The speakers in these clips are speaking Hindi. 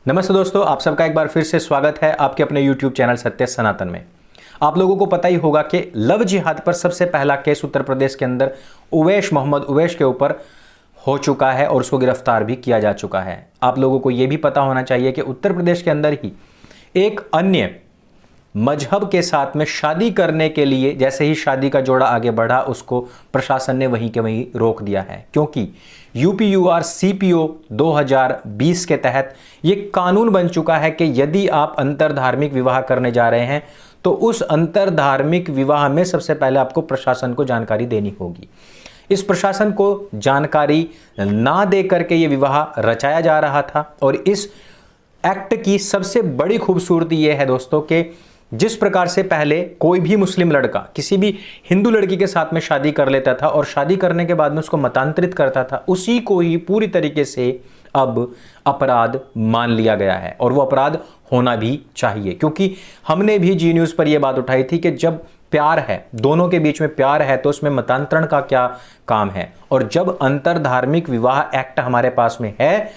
नमस्ते दोस्तों, आप सबका एक बार फिर से स्वागत है आपके अपने YouTube चैनल सत्य सनातन में। आप लोगों को पता ही होगा कि लव जिहाद पर सबसे पहला केस उत्तर प्रदेश के अंदर मोहम्मद उवैश के ऊपर हो चुका है और उसको गिरफ्तार भी किया जा चुका है। आप लोगों को यह भी पता होना चाहिए कि उत्तर प्रदेश के अंदर ही एक अन्य मजहब के साथ में शादी करने के लिए जैसे ही शादी का जोड़ा आगे बढ़ा, उसको प्रशासन ने वहीं के वहीं रोक दिया है, क्योंकि यूपीयूआर सीपीओ 2020 के तहत ये कानून बन चुका है कि यदि आप अंतरधार्मिक विवाह करने जा रहे हैं तो उस अंतरधार्मिक विवाह में सबसे पहले आपको प्रशासन को जानकारी देनी होगी। इस प्रशासन को जानकारी ना दे करके ये विवाह रचाया जा रहा था। और इस एक्ट की सबसे बड़ी खूबसूरती यह है दोस्तों कि जिस प्रकार से पहले कोई भी मुस्लिम लड़का किसी भी हिंदू लड़की के साथ में शादी कर लेता था और शादी करने के बाद में उसको मतांतरित करता था, उसी को ही पूरी तरीके से अब अपराध मान लिया गया है। और वो अपराध होना भी चाहिए, क्योंकि हमने भी जी न्यूज़ पर यह बात उठाई थी कि जब प्यार है, दोनों के बीच में प्यार है, तो उसमें मतांतरण का क्या काम है। और जब अंतरधार्मिक विवाह एक्ट हमारे पास में है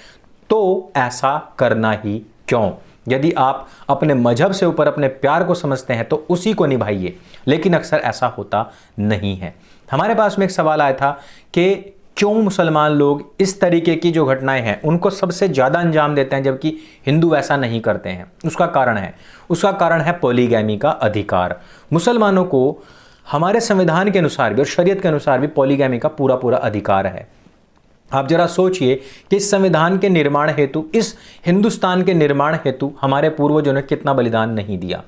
तो ऐसा करना ही क्यों। यदि आप अपने मजहब से ऊपर अपने प्यार को समझते हैं तो उसी को निभाइए, लेकिन अक्सर ऐसा होता नहीं है। हमारे पास में एक सवाल आया था कि क्यों मुसलमान लोग इस तरीके की जो घटनाएं हैं उनको सबसे ज़्यादा अंजाम देते हैं जबकि हिंदू ऐसा नहीं करते हैं। उसका कारण है पॉलीगैमी का अधिकार। मुसलमानों को हमारे संविधान के अनुसार भी और शरीयत के अनुसार भी पॉलीगैमी का पूरा अधिकार है। आप जरा सोचिए कि इस संविधान के निर्माण हेतु, इस हिंदुस्तान के निर्माण हेतु हमारे पूर्वजों ने कितना बलिदान नहीं दिया।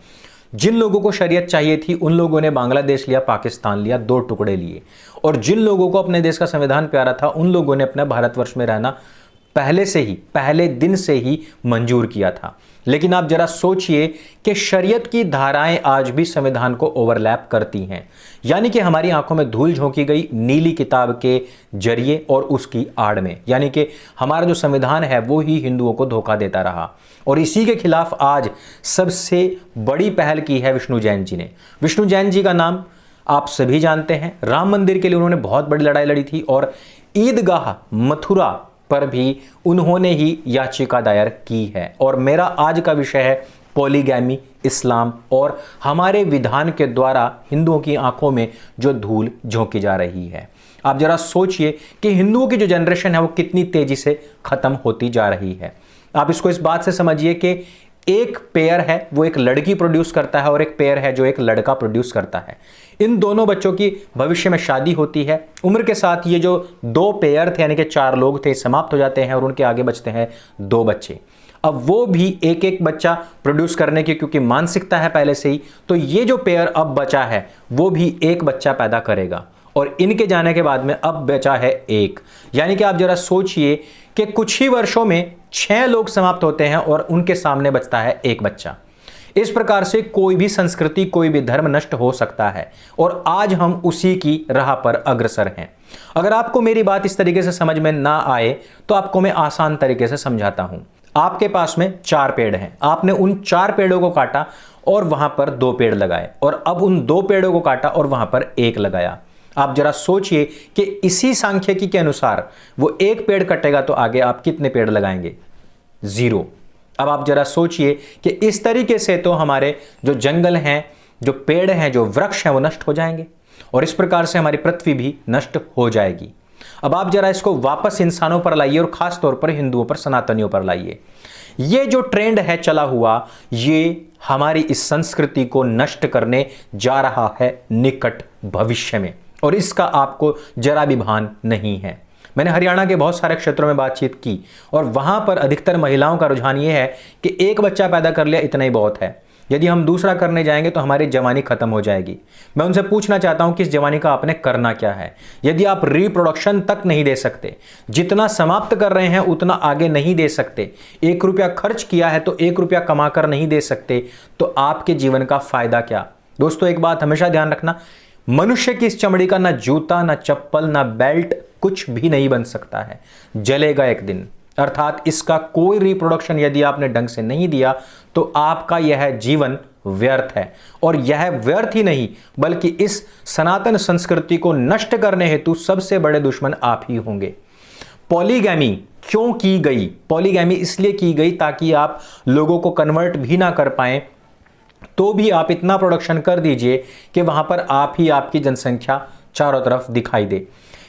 जिन लोगों को शरीयत चाहिए थी उन लोगों ने बांग्लादेश लिया, पाकिस्तान लिया, 2 टुकड़े लिए। और जिन लोगों को अपने देश का संविधान प्यारा था उन लोगों ने अपने भारतवर्ष में रहना पहले दिन से ही मंजूर किया था। लेकिन आप जरा सोचिए कि शरीयत की धाराएं आज भी संविधान को ओवरलैप करती हैं, यानी कि हमारी आंखों में धूल झोंकी गई नीली किताब के जरिए और उसकी आड़ में, यानी कि हमारा जो संविधान है वो ही हिंदुओं को धोखा देता रहा। और इसी के खिलाफ आज सबसे बड़ी पहल की है विष्णु जैन जी ने। विष्णु जैन जी का नाम आप सभी जानते हैं। राम मंदिर के लिए उन्होंने बहुत बड़ी लड़ाई लड़ी थी और ईदगाह मथुरा पर भी उन्होंने ही याचिका दायर की है। और मेरा आज का विषय है पॉलीगैमी, इस्लाम और हमारे विधान के द्वारा हिंदुओं की आंखों में जो धूल झोंकी जा रही है। आप जरा सोचिए कि हिंदुओं की जो जनरेशन है वो कितनी तेजी से खत्म होती जा रही है। आप इसको इस बात से समझिए कि एक पेयर है वो एक लड़की प्रोड्यूस करता है और एक पेयर है जो एक लड़का प्रोड्यूस करता है। इन दोनों बच्चों की भविष्य में शादी होती है। उम्र के साथ ये जो 2 पेयर थे यानी कि 4 लोग थे समाप्त हो जाते हैं और उनके आगे बचते हैं 2 बच्चे। अब वो भी एक बच्चा प्रोड्यूस करने की क्योंकि मानसिकता है पहले से ही, तो ये जो पेयर अब बचा है वो भी एक बच्चा पैदा करेगा और इनके जाने के बाद में अब बचा है 1। यानी कि आप जरा सोचिए कि कुछ ही वर्षों में 6 लोग समाप्त होते हैं और उनके सामने बचता है 1 बच्चा। इस प्रकार से कोई भी संस्कृति, कोई भी धर्म नष्ट हो सकता है और आज हम उसी की राह पर अग्रसर हैं। अगर आपको मेरी बात इस तरीके से समझ में ना आए तो आपको मैं आसान तरीके से समझाता हूं। आपके पास में 4 पेड़ हैं, आपने उन 4 पेड़ों को काटा और वहां पर 2 पेड़ लगाए और अब उन 2 पेड़ों को काटा और वहां पर 1 लगाया। आप जरा सोचिए कि इसी सांख्यिकी के अनुसार वो 1 पेड़ कटेगा तो आगे आप कितने पेड़ लगाएंगे? 0। अब आप जरा सोचिए कि इस तरीके से तो हमारे जो जंगल हैं, जो पेड़ हैं, जो वृक्ष हैं वो नष्ट हो जाएंगे और इस प्रकार से हमारी पृथ्वी भी नष्ट हो जाएगी। अब आप जरा इसको वापस इंसानों पर लाइए और खास तौर पर हिंदुओं पर, सनातनियों पर लाइए। ये जो ट्रेंड है चला हुआ, ये हमारी इस संस्कृति को नष्ट करने जा रहा है निकट भविष्य में और इसका आपको जरा भी भान नहीं है। मैंने हरियाणा के बहुत सारे क्षेत्रों में बातचीत की और वहां पर अधिकतर महिलाओं का रुझान ये है कि 1 बच्चा पैदा कर लिया इतना ही बहुत है, यदि हम दूसरा करने जाएंगे तो हमारी जवानी खत्म हो जाएगी। मैं उनसे पूछना चाहता हूं कि इस जवानी का आपने करना क्या है? यदि आप रिप्रोडक्शन तक नहीं दे सकते, जितना समाप्त कर रहे हैं उतना आगे नहीं दे सकते, 1 रुपया खर्च किया है तो 1 रुपया कमाकर नहीं दे सकते, तो आपके जीवन का फायदा क्या? दोस्तों एक बात हमेशा ध्यान रखना, मनुष्य की इस चमड़ी का ना जूता, ना चप्पल, ना बेल्ट कुछ भी नहीं बन सकता है, जलेगा एक दिन। अर्थात इसका कोई रिप्रोडक्शन यदि आपने ढंग से नहीं दिया तो आपका यह जीवन व्यर्थ है। और यह व्यर्थ ही नहीं बल्कि इस सनातन संस्कृति को नष्ट करने हेतु सबसे बड़े दुश्मन आप ही होंगे। पॉलीगैमी क्यों की गई? पॉलीगैमी इसलिए की गई ताकि आप लोगों को कन्वर्ट भी ना कर पाएं, तो भी आप इतना प्रोडक्शन कर दीजिए कि वहां पर आप ही आपकी जनसंख्या चारों तरफ दिखाई दे।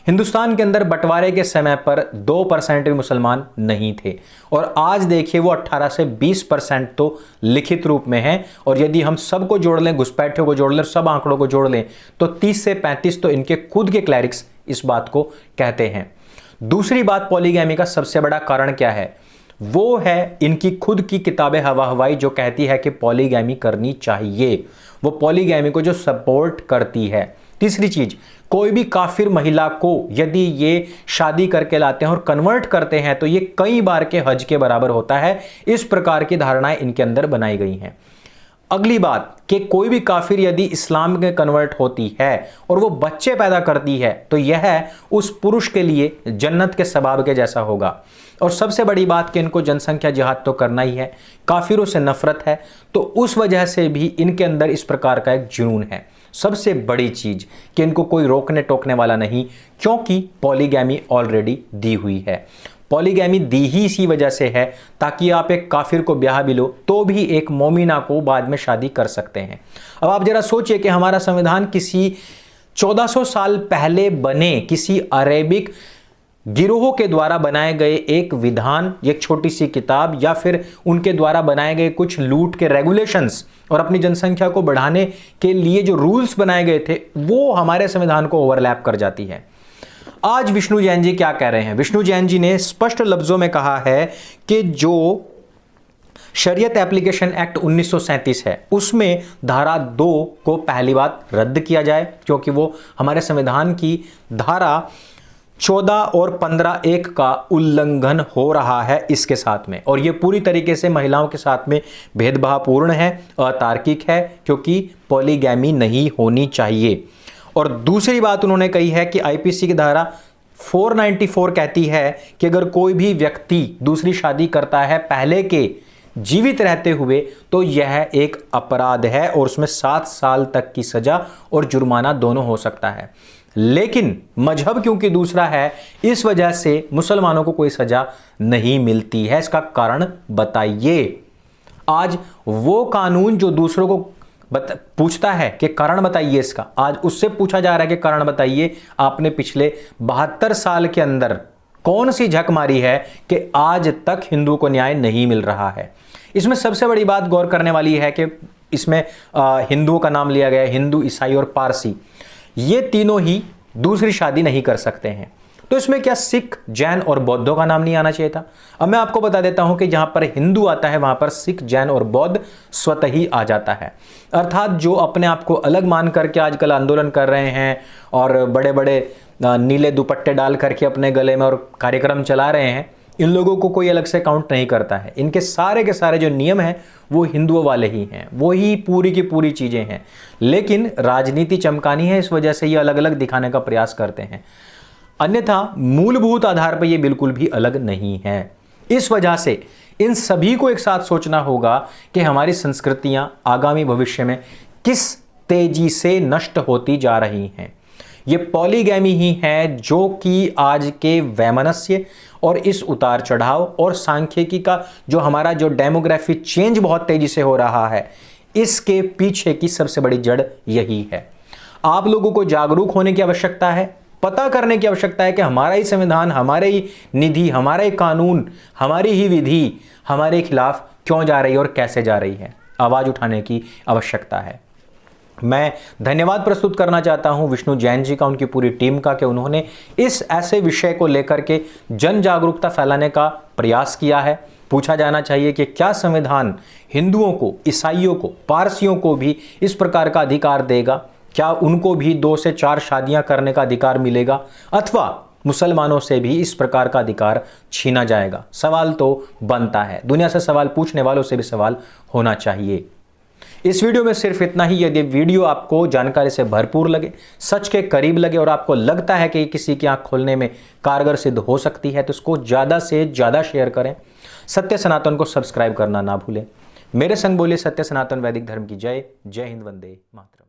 हिंदुस्तान के अंदर बंटवारे के समय पर 2% भी मुसलमान नहीं थे, और आज देखिए वो 18 से 20% तो लिखित रूप में है, और यदि हम सबको जोड़ लें, घुसपैठियों को जोड़ लें, सब आंकड़ों को जोड़ लें, तो 30 से 35 तो इनके खुद के क्लैरिक्स इस बात को कहते हैं। दूसरी बात, पॉलीगैमी का सबसे बड़ा कारण क्या है? वो है इनकी खुद की किताबें हवा हवाई, जो कहती है कि पॉलीगैमी करनी चाहिए, वो पॉलीगैमी को जो सपोर्ट करती है। तीसरी चीज, कोई भी काफिर महिला को यदि ये शादी करके लाते हैं और कन्वर्ट करते हैं तो ये कई बार के हज के बराबर होता है। इस प्रकार की धारणाएं इनके अंदर बनाई गई हैं। अगली बात कि कोई भी काफिर यदि इस्लाम में कन्वर्ट होती है और वो बच्चे पैदा करती है तो यह उस पुरुष के लिए जन्नत के सबाब के जैसा होगा। और सबसे बड़ी बात कि इनको जनसंख्या जिहाद तो करना ही है, काफिरों से नफरत है, तो उस वजह से भी इनके अंदर इस प्रकार का एक जुनून है। सबसे बड़ी चीज कि इनको कोई रोकने टोकने वाला नहीं, क्योंकि पॉलीगैमी ऑलरेडी दी हुई है। पॉलीगैमी दी ही इसी वजह से है ताकि आप एक काफिर को ब्याह भी लो तो भी एक मोमिना को बाद में शादी कर सकते हैं। अब आप जरा सोचिए कि हमारा संविधान किसी 1400 साल पहले बने किसी अरेबिक गिरोह के द्वारा बनाए गए एक विधान, एक छोटी सी किताब, या फिर उनके द्वारा बनाए गए कुछ लूट के रेगुलेशंस और अपनी जनसंख्या को बढ़ाने के लिए जो रूल्स बनाए गए थे, वो हमारे संविधान को ओवरलैप कर जाती है। आज विष्णु जैन जी क्या कह रहे हैं? विष्णु जैन जी ने स्पष्ट लफ्जों में कहा है कि जो शरीयत एप्लीकेशन एक्ट 1937 है उसमें धारा 2 को पहली बात रद्द किया जाए, क्योंकि वो हमारे संविधान की धारा 14 और 15(1) का उल्लंघन हो रहा है इसके साथ में, और ये पूरी तरीके से महिलाओं के साथ में भेदभावपूर्ण है, अतार्किक है, क्योंकि पॉलीगैमी नहीं होनी चाहिए। और दूसरी बात उन्होंने कही है कि आईपीसी की धारा 494 कहती है कि अगर कोई भी व्यक्ति दूसरी शादी करता है पहले के जीवित रहते हुए तो यह एक अपराध है और उसमें 7 साल तक की सजा और जुर्माना दोनों हो सकता है। लेकिन मजहब क्योंकि दूसरा है, इस वजह से मुसलमानों को कोई सजा नहीं मिलती है। इसका कारण बताइए। आज वो कानून जो दूसरों को पूछता है कि कारण बताइए इसका, आज उससे पूछा जा रहा है कि कारण बताइए आपने पिछले 72 साल के अंदर कौन सी झक मारी है कि आज तक हिंदुओं को न्याय नहीं मिल रहा है। इसमें सबसे बड़ी बात गौर करने वाली है कि इसमें हिंदुओं का नाम लिया गया, हिंदू, ईसाई और पारसी, ये तीनों ही दूसरी शादी नहीं कर सकते हैं। तो इसमें क्या सिख, जैन और बौद्धों का नाम नहीं आना चाहिए था? अब मैं आपको बता देता हूं कि जहां पर हिंदू आता है वहां पर सिख, जैन और बौद्ध स्वतः ही आ जाता है। अर्थात जो अपने आप को अलग मान करके आजकल आंदोलन कर रहे हैं और बड़े बड़े नीले दुपट्टे डाल करके अपने गले में और कार्यक्रम चला रहे हैं, इन लोगों को कोई अलग से काउंट नहीं करता है। इनके सारे के सारे जो नियम हैं वो हिंदुओं वाले ही हैं, वो ही पूरी की पूरी चीजें हैं, लेकिन राजनीति चमकानी है, इस वजह से ये अलग अलग दिखाने का प्रयास करते हैं। अन्यथा मूलभूत आधार पर ये बिल्कुल भी अलग नहीं है। इस वजह से इन सभी को एक साथ सोचना होगा कि हमारी संस्कृतियां आगामी भविष्य में किस तेजी से नष्ट होती जा रही हैं। ये पॉलीगैमी ही है जो कि आज के वैमनस्य और इस उतार चढ़ाव और सांख्यिकी का जो हमारा जो डेमोग्राफी चेंज बहुत तेजी से हो रहा है, इसके पीछे की सबसे बड़ी जड़ यही है। आप लोगों को जागरूक होने की आवश्यकता है, पता करने की आवश्यकता है कि हमारा ही संविधान, हमारे ही निधि, हमारा ही कानून, हमारी ही विधि हमारे खिलाफ क्यों जा रही है और कैसे जा रही है। आवाज उठाने की आवश्यकता है। मैं धन्यवाद प्रस्तुत करना चाहता हूं विष्णु जैन जी का, उनकी पूरी टीम का, कि उन्होंने इस ऐसे विषय को लेकर के जन जागरूकता फैलाने का प्रयास किया है। पूछा जाना चाहिए कि क्या संविधान हिंदुओं को, ईसाइयों को, पारसियों को भी इस प्रकार का अधिकार देगा? क्या उनको भी 2 से 4 शादियां करने का अधिकार मिलेगा, अथवा मुसलमानों से भी इस प्रकार का अधिकार छीना जाएगा? सवाल तो बनता है। दुनिया से सवाल पूछने वालों से भी सवाल होना चाहिए। इस वीडियो में सिर्फ इतना ही। यदि वीडियो आपको जानकारी से भरपूर लगे, सच के करीब लगे और आपको लगता है कि किसी की आंख खोलने में कारगर सिद्ध हो सकती है, तो इसको ज़्यादा से ज़्यादा शेयर करें। सत्य सनातन को सब्सक्राइब करना ना भूलें। मेरे संग बोलिए सत्य सनातन वैदिक धर्म की जय। जय हिंद, वंदे मातरम।